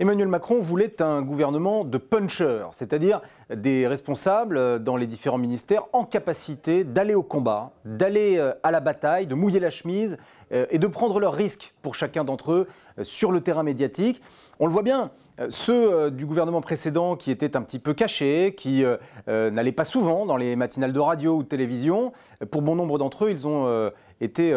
Emmanuel Macron voulait un gouvernement de punchers, c'est-à-dire des responsables dans les différents ministères en capacité d'aller au combat, d'aller à la bataille, de mouiller la chemise et de prendre leurs risques pour chacun d'entre eux sur le terrain médiatique. On le voit bien, ceux du gouvernement précédent qui étaient un petit peu cachés, qui n'allaient pas souvent dans les matinales de radio ou de télévision, pour bon nombre d'entre eux, ils ont été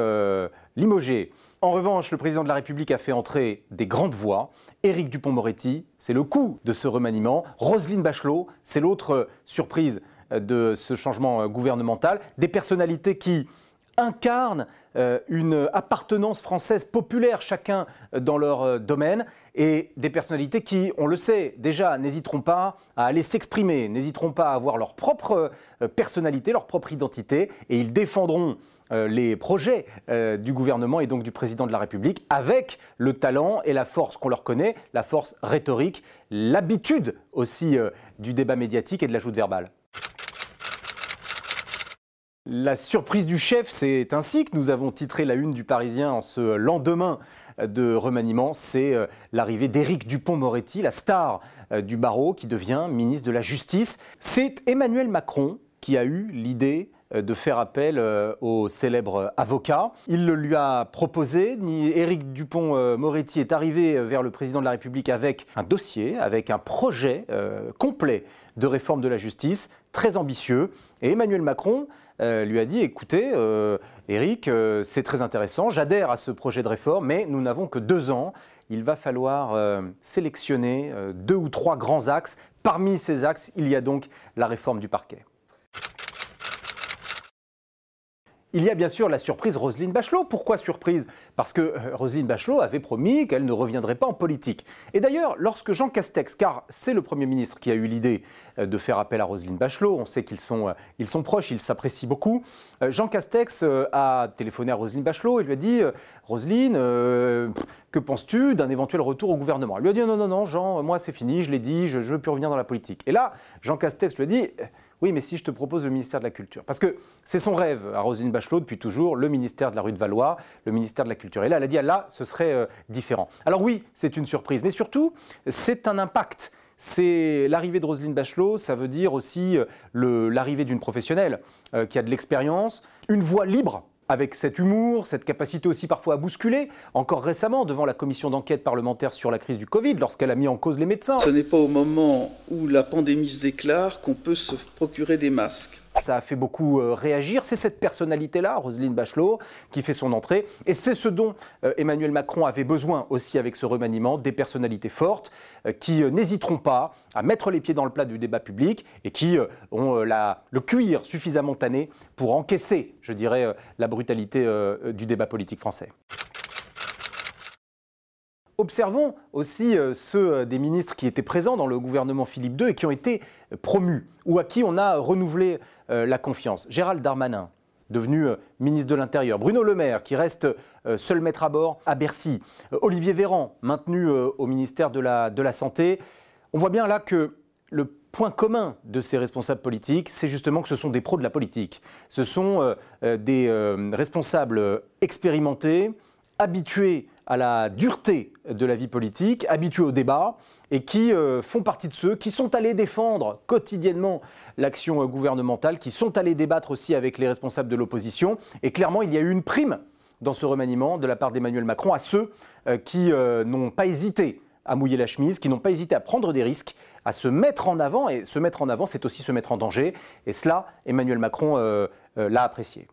limogés. En revanche, le président de la République a fait entrer des grandes voix. Éric Dupond-Moretti, c'est le coup de ce remaniement. Roselyne Bachelot, c'est l'autre surprise de ce changement gouvernemental. Des personnalités qui incarnent une appartenance française populaire, chacun dans leur domaine, et des personnalités qui, on le sait déjà, n'hésiteront pas à aller s'exprimer, n'hésiteront pas à avoir leur propre personnalité, leur propre identité, et ils défendront les projets du gouvernement et donc du président de la République avec le talent et la force qu'on leur connaît, la force rhétorique, l'habitude aussi du débat médiatique et de la joute verbale. La surprise du chef, c'est ainsi que nous avons titré la une du Parisien en ce lendemain de remaniement, c'est l'arrivée d'Éric Dupond-Moretti, la star du barreau qui devient ministre de la Justice. C'est Emmanuel Macron qui a eu l'idée de faire appel au célèbre avocat. Il le lui a proposé. Éric Dupond-Moretti est arrivé vers le président de la République avec un dossier, avec un projet complet de réforme de la justice, très ambitieux. Et Emmanuel Macron lui a dit, écoutez, Éric, c'est très intéressant, j'adhère à ce projet de réforme, mais nous n'avons que 2 ans. Il va falloir sélectionner 2 ou 3 grands axes. Parmi ces axes, il y a donc la réforme du parquet. Il y a bien sûr la surprise Roselyne Bachelot. Pourquoi surprise? Parce que Roselyne Bachelot avait promis qu'elle ne reviendrait pas en politique. Et d'ailleurs, lorsque Jean Castex, car c'est le Premier ministre qui a eu l'idée de faire appel à Roselyne Bachelot, on sait qu'ils sont proches, ils s'apprécient beaucoup, Jean Castex a téléphoné à Roselyne Bachelot et lui a dit « Roselyne, que penses-tu d'un éventuel retour au gouvernement ?» Elle lui a dit « Non, Jean, moi c'est fini, je l'ai dit, je ne veux plus revenir dans la politique. » Et là, Jean Castex lui a dit oui, mais si je te propose le ministère de la Culture. Parce que c'est son rêve à Roselyne Bachelot depuis toujours, le ministère de la rue de Valois, le ministère de la Culture. Et là, elle a dit, ah, là, ce serait différent. Alors oui, c'est une surprise, mais surtout, c'est un impact. C'est l'arrivée de Roselyne Bachelot, ça veut dire aussi l'arrivée d'une professionnelle qui a de l'expérience, une voix libre, avec cet humour, cette capacité aussi parfois à bousculer, encore récemment devant la commission d'enquête parlementaire sur la crise du Covid, lorsqu'elle a mis en cause les médecins. Ce n'est pas au moment où la pandémie se déclare qu'on peut se procurer des masques. Ça a fait beaucoup réagir, c'est cette personnalité-là, Roselyne Bachelot, qui fait son entrée. Et c'est ce dont Emmanuel Macron avait besoin aussi avec ce remaniement, des personnalités fortes qui n'hésiteront pas à mettre les pieds dans le plat du débat public et qui ont le cuir suffisamment tanné pour encaisser, je dirais, la brutalité du débat politique français. Observons aussi ceux des ministres qui étaient présents dans le gouvernement Philippe II et qui ont été promus ou à qui on a renouvelé la confiance. Gérald Darmanin, devenu ministre de l'Intérieur. Bruno Le Maire, qui reste seul maître à bord à Bercy. Olivier Véran, maintenu au ministère de la Santé. On voit bien là que le point commun de ces responsables politiques, c'est justement que ce sont des pros de la politique. Ce sont des responsables expérimentés, habitués à la dureté de la vie politique, habitués au débat et qui font partie de ceux qui sont allés défendre quotidiennement l'action gouvernementale, qui sont allés débattre aussi avec les responsables de l'opposition. Et clairement, il y a eu une prime dans ce remaniement de la part d'Emmanuel Macron à ceux qui n'ont pas hésité à mouiller la chemise, qui n'ont pas hésité à prendre des risques, à se mettre en avant. Et se mettre en avant, c'est aussi se mettre en danger. Et cela, Emmanuel Macron l'a apprécié.